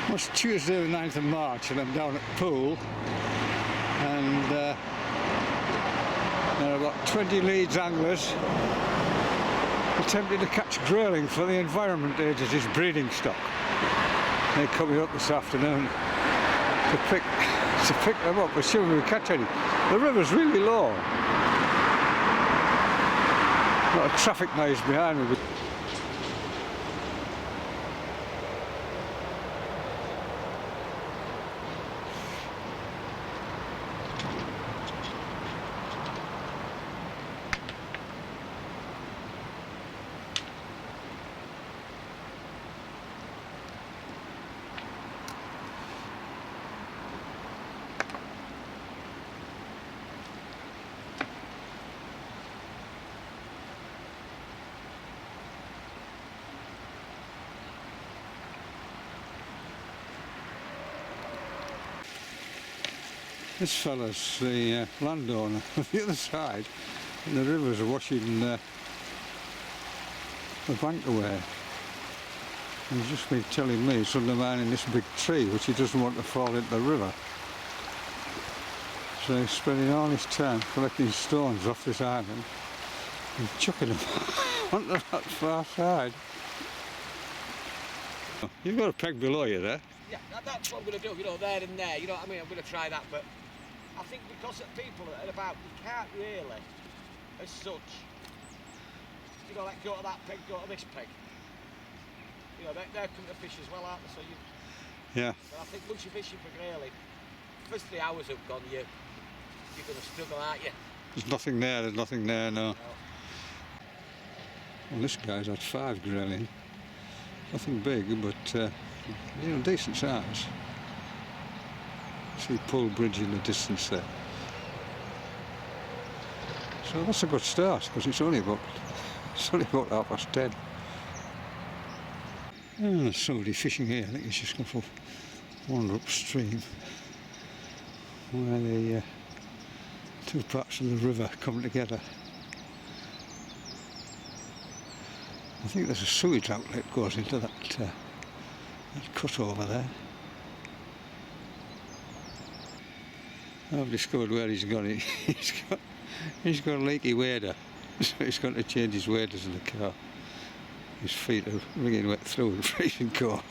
Well, it's Tuesday the 9th of March and I'm down at Poole, and there are about 20 Leeds anglers attempting to catch grayling for the Environment Agency's breeding stock. They're coming up this afternoon to pick them up, assuming we catch any. The river's really low. A lot of traffic noise behind me. This fella's the landowner on the other side, and the river's washing the bank away. And he's just been telling me he's undermining this big tree which he doesn't want to fall into the river. So he's spending all his time collecting stones off this island and chucking them onto that far side. You've got a peg below you there. Yeah, that's what I'm going to do, you know, there and there, you know what I mean? I'm going to try that, but I think because people are about, you can't really, as such, you know, like go to that peg, go to this peg. You know, they're coming to fish as well, aren't they? So you, yeah. But I think once you're fishing for grayling, first 3 hours have gone, you're going to struggle, aren't you? There's nothing there, no. Well, this guy's had 5 grayling. Nothing big, but you know, decent size. See Poole Bridge in the distance there. So that's a good start, because it's only about 10:30. Oh, there's somebody fishing here. I think he's just going to wander upstream where the two parts of the river come together. I think there's a sewage outlet goes into that cut over there. I've discovered where he's gone. He's got a leaky wader, so he's going to change his waders in the car. His feet are wringing wet through and freezing cold.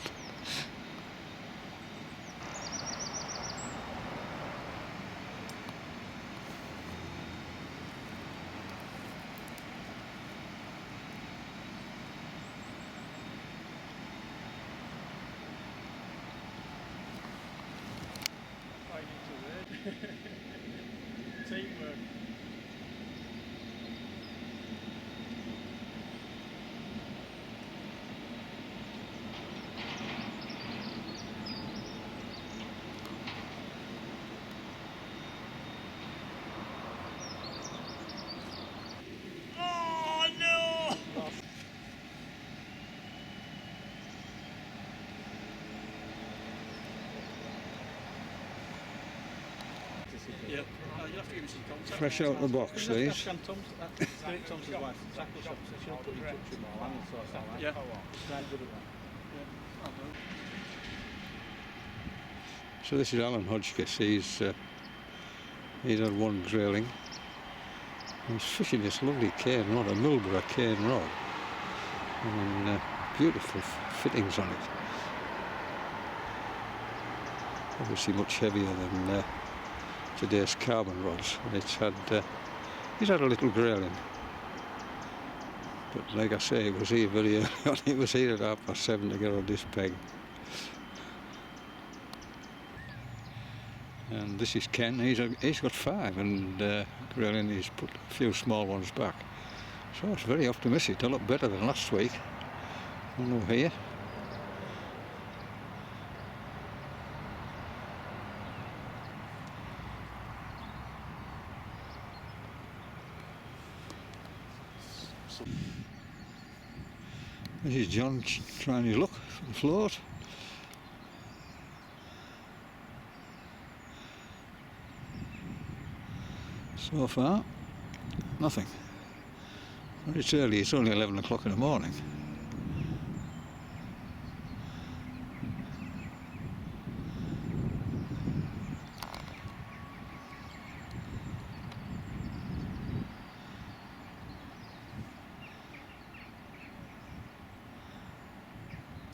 Teamwork. Oh no! Yeah, you'll have to give me some contact. Fresh out the box, these. Tom's wife, tackle shop, so she'll put you in touch with more and sort of that. Yeah, she's good at that. So this is Alan Hodgkiss. He's had 1 grayling. He's fishing this lovely cane rod, a Milborough cane rod, and beautiful fittings on it. Obviously much heavier than today's carbon rods, and he's had a little grayling. But like I say, it was here very early on. He was here at 7:30 to get on this peg. And this is Ken. He's got 5, and grayling, he's put a few small ones back. So it's very optimistic. A lot better than last week. One over here. This is John trying his luck for the float. So far, nothing. Well, it's early, it's only 11 o'clock in the morning.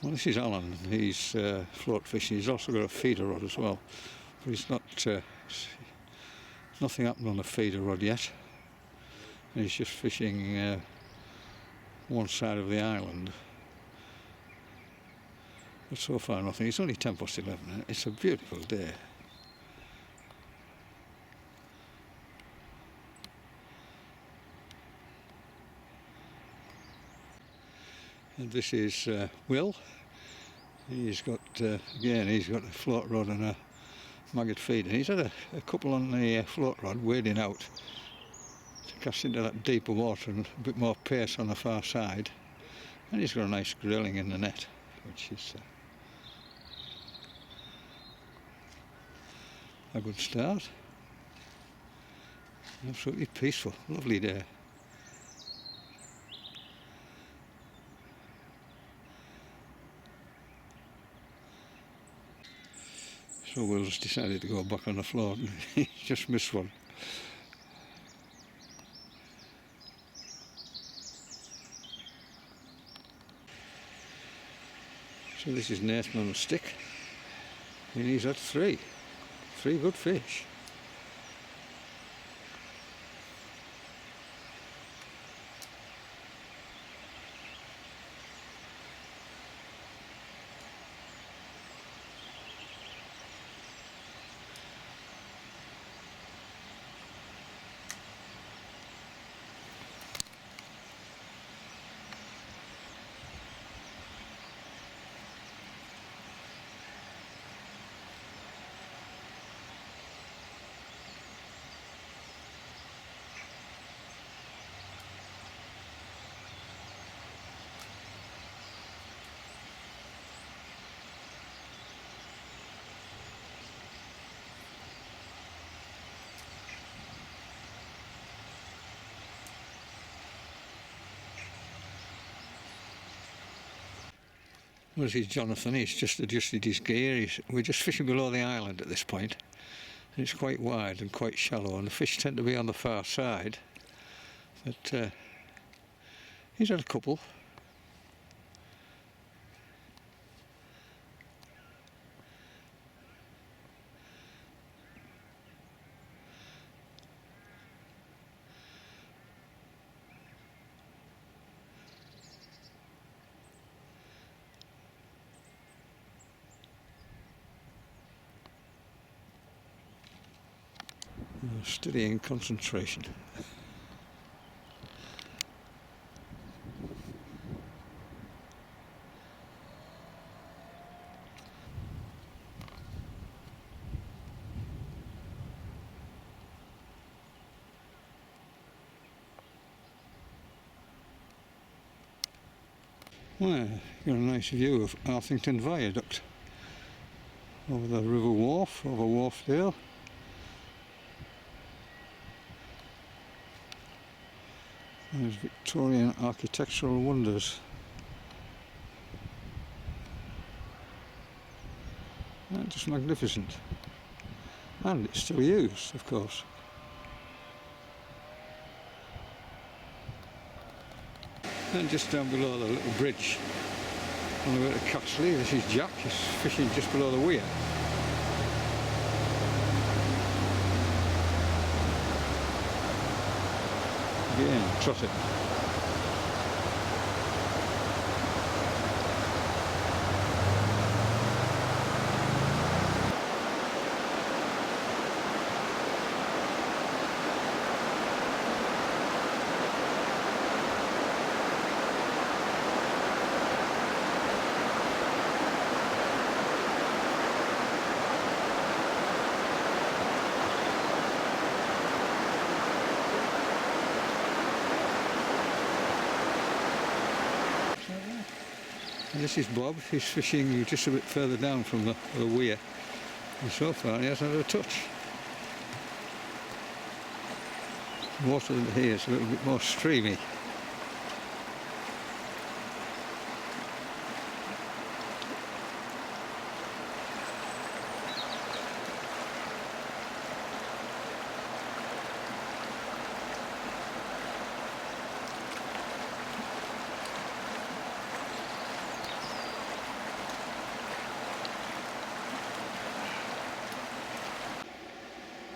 Well, this is Alan. He's float fishing. He's also got a feeder rod as well, but he's not. Nothing happened on the feeder rod yet. And he's just fishing one side of the island. But so far nothing. It's only 11:10. It's a beautiful day. And this is Will. He's got, again, he's got a float rod and a maggot feeder. He's had a couple on the float rod wading out to cast into that deeper water and a bit more pace on the far side. And he's got a nice grayling in the net, which is a good start. Absolutely peaceful, lovely day. So Will's decided to go back on the float and he just missed one. So this is Nathan on a stick, and he's had three good fish. Well, this is Jonathan. He's just adjusted his gear. We're just fishing below the island at this point, and it's quite wide and quite shallow, and the fish tend to be on the far side. But he's had a couple. Studying concentration. Well, you've got a nice view of Arthington Viaduct over the River Wharfe, over Wharfedale. There's Victorian architectural wonders. Just magnificent. And it's still used, of course. And just down below the little bridge on the way to Catsley, this is Jack. He's fishing just below the weir. Again, trotting. And this is Bob. He's fishing just a bit further down from the weir, and so far he hasn't had a touch. The water here is a little bit more streamy.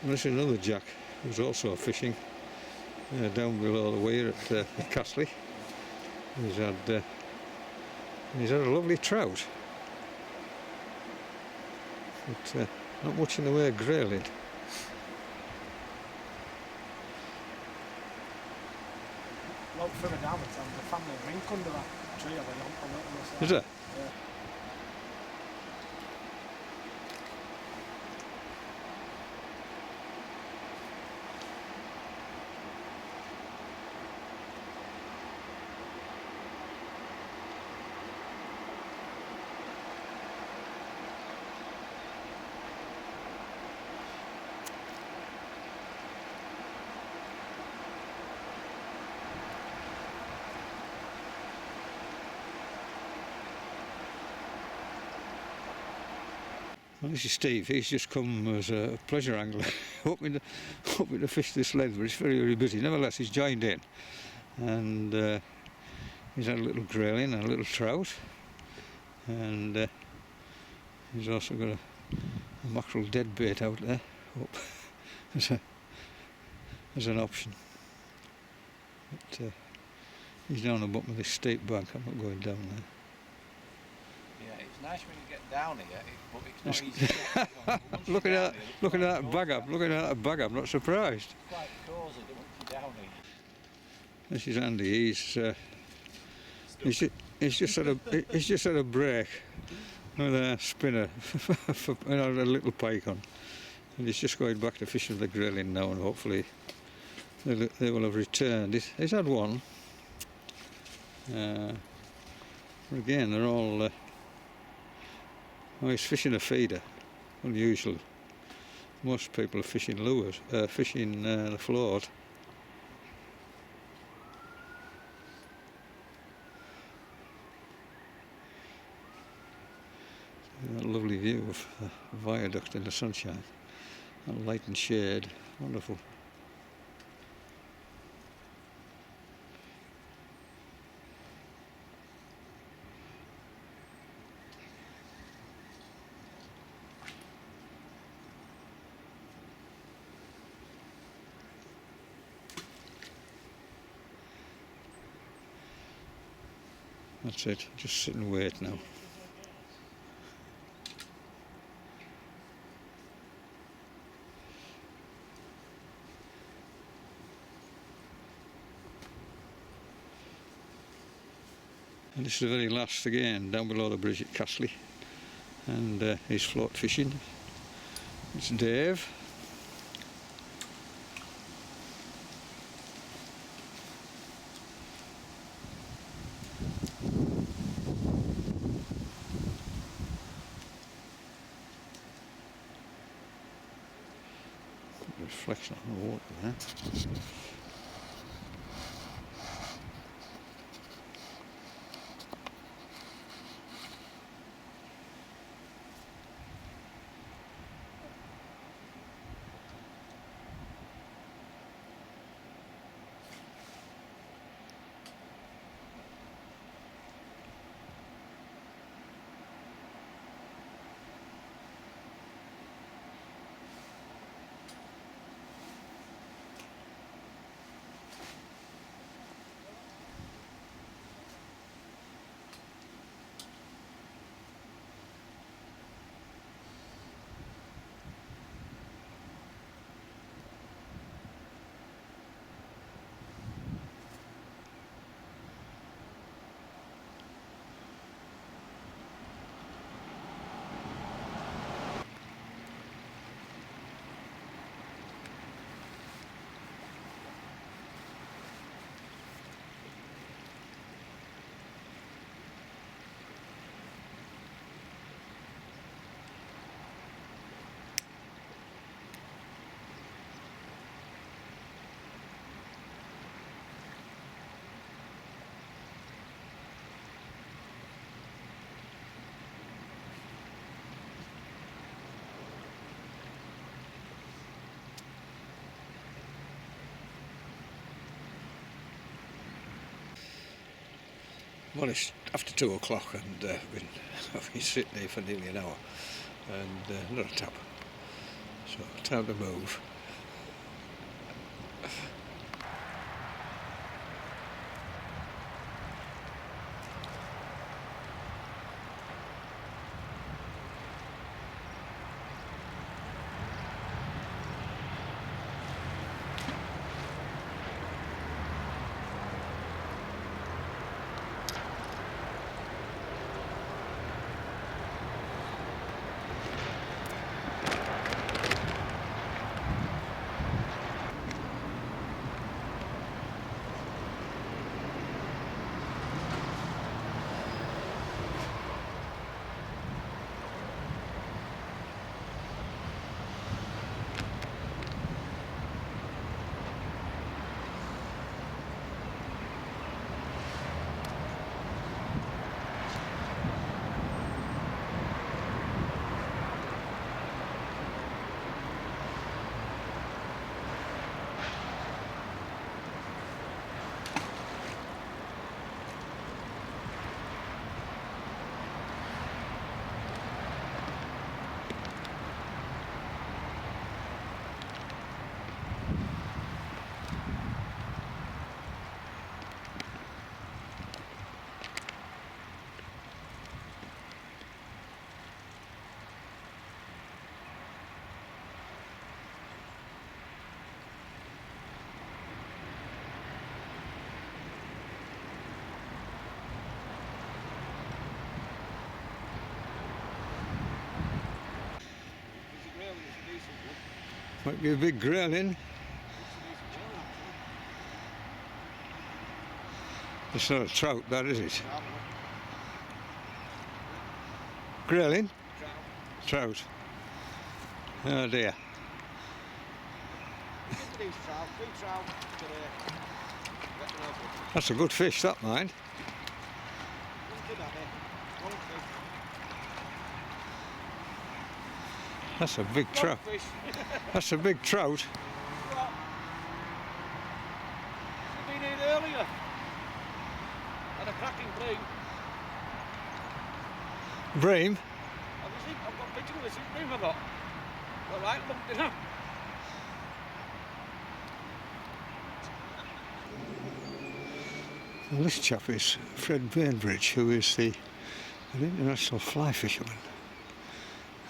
And this is another jack who's also fishing down below the weir at Castley. He's had a lovely trout, but not much in the way of grayling. Well, further down the town, there's a family rink under that tree on the side. Is there? Yeah. Well, this is Steve. He's just come as a pleasure angler, hoping to fish this length, but it's very, very busy. Nevertheless, he's joined in, and he's had a little grayling and a little trout, and he's also got a mackerel dead bait out there up as an option. But he's down the bottom of this steep bank. I'm not going down there. Yeah, it's nice when you get down here, but it's not easy to get down. Once you're Looking down at here, it's looking quite at that bag cosy. up, looking at that bag up. Not surprised. It's quite cosy once you're down here. This is Andy. He's just had a break with a spinner for a little pike on, and he's just going back to fishing the grayling now, and hopefully they will have returned. He's had one, but again they're all. He's fishing a feeder, unusual. Most people are fishing lures, fishing the float. That lovely view of the viaduct in the sunshine, that light and shade, wonderful. That's it, just sit and wait now. And this is the very last again, down below the bridge at Castley, and he's float fishing. It's Dave. Reflection on the water there. Well, it's after 2 o'clock, and I've been sitting here for nearly an hour, and not a tap. So time to move. Might be a big grayling. It's not a trout, that is it? Grayling? Trout. Oh dear. That's a good fish, that, mind. That's a big trout. That's a big trout. Should have been in earlier. Had a cracking bream. Bream? I've got a picture of this bream I got. Alright, look, you know. Well, this chap is Fred Bainbridge, who is an international fly fisherman.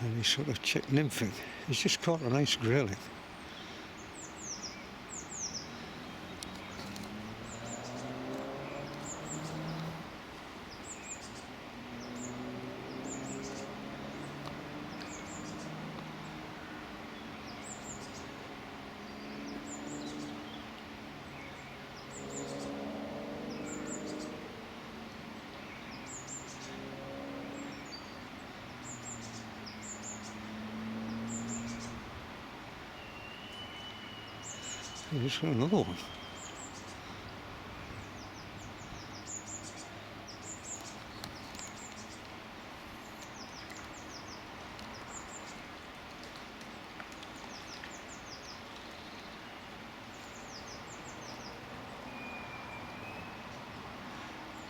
And he's sort of check nymphing. He's just caught a nice grayling. He's got another one.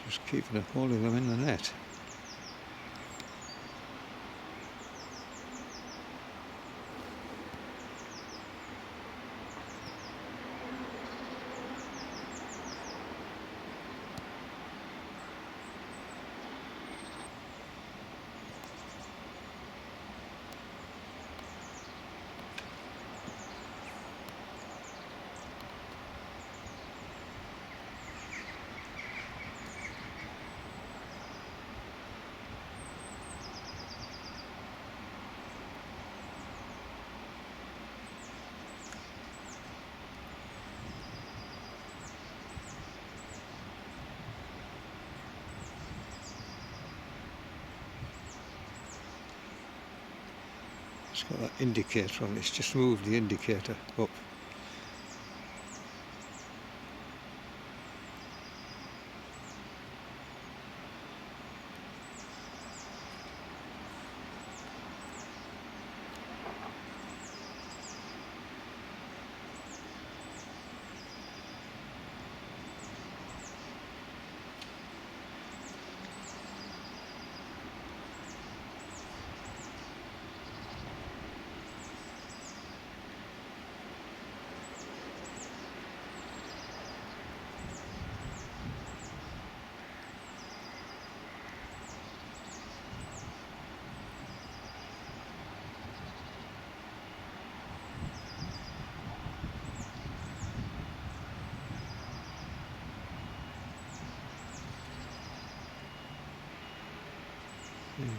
Just keeping holding them in the net. It's got that indicator on it. It's just moved the indicator up.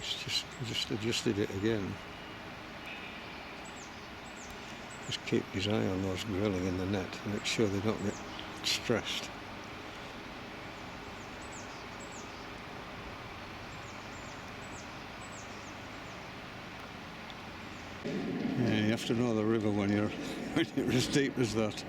He's just adjusted it again. Just keep his eye on those grayling in the net, make sure they don't get stressed. Yeah, you have to know the river when you're as deep as that.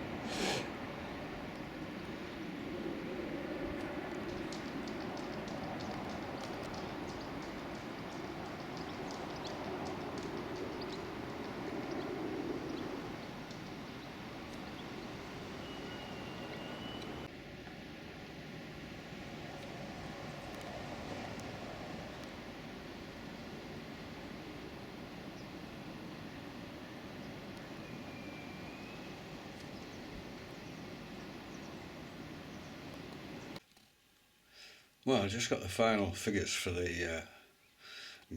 Well, I just got the final figures for the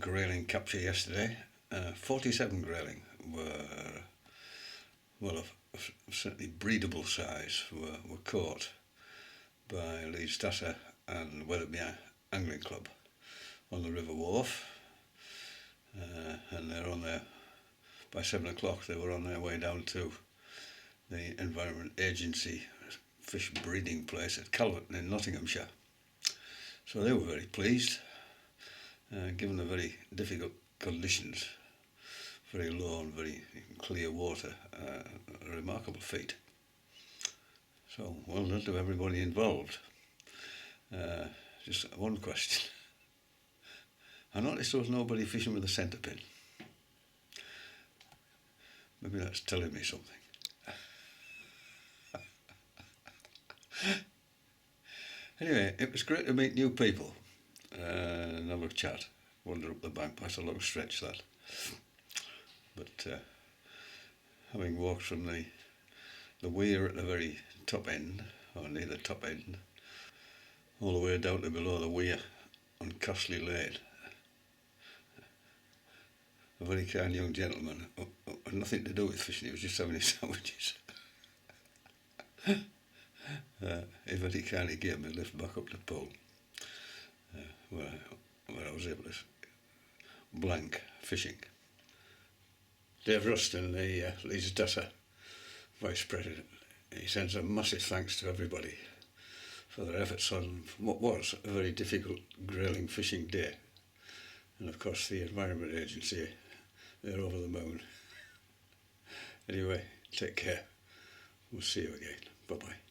grayling capture yesterday. 47 grayling were, well, of certainly breedable size, were caught by Leeds Tasser and Wetherby Angling Club on the River Wharfe, and they're on there by 7 o'clock. They were on their way down to the Environment Agency fish breeding place at Calverton in Nottinghamshire. So they were very pleased, given the very difficult conditions, very low and very clear water, a remarkable feat. So well done to everybody involved. Just one question. I noticed there was nobody fishing with a centre pin. Maybe that's telling me something. Anyway, it was great to meet new people and have a chat, wander up the bank. That's a long stretch, that. But having walked from the weir at the very top end, or near the top end, all the way down to below the weir on Costley Lane, a very kind young gentleman, had nothing to do with fishing, he was just having his sandwiches. He very kindly gave me a lift back up the pool, where I was able to blank fishing. Dave Ruston, the Leeds Tasser Vice President, he sends a massive thanks to everybody for their efforts on what was a very difficult grayling fishing day. And of course the Environment Agency, they're over the moon. Anyway, take care. We'll see you again. Bye-bye.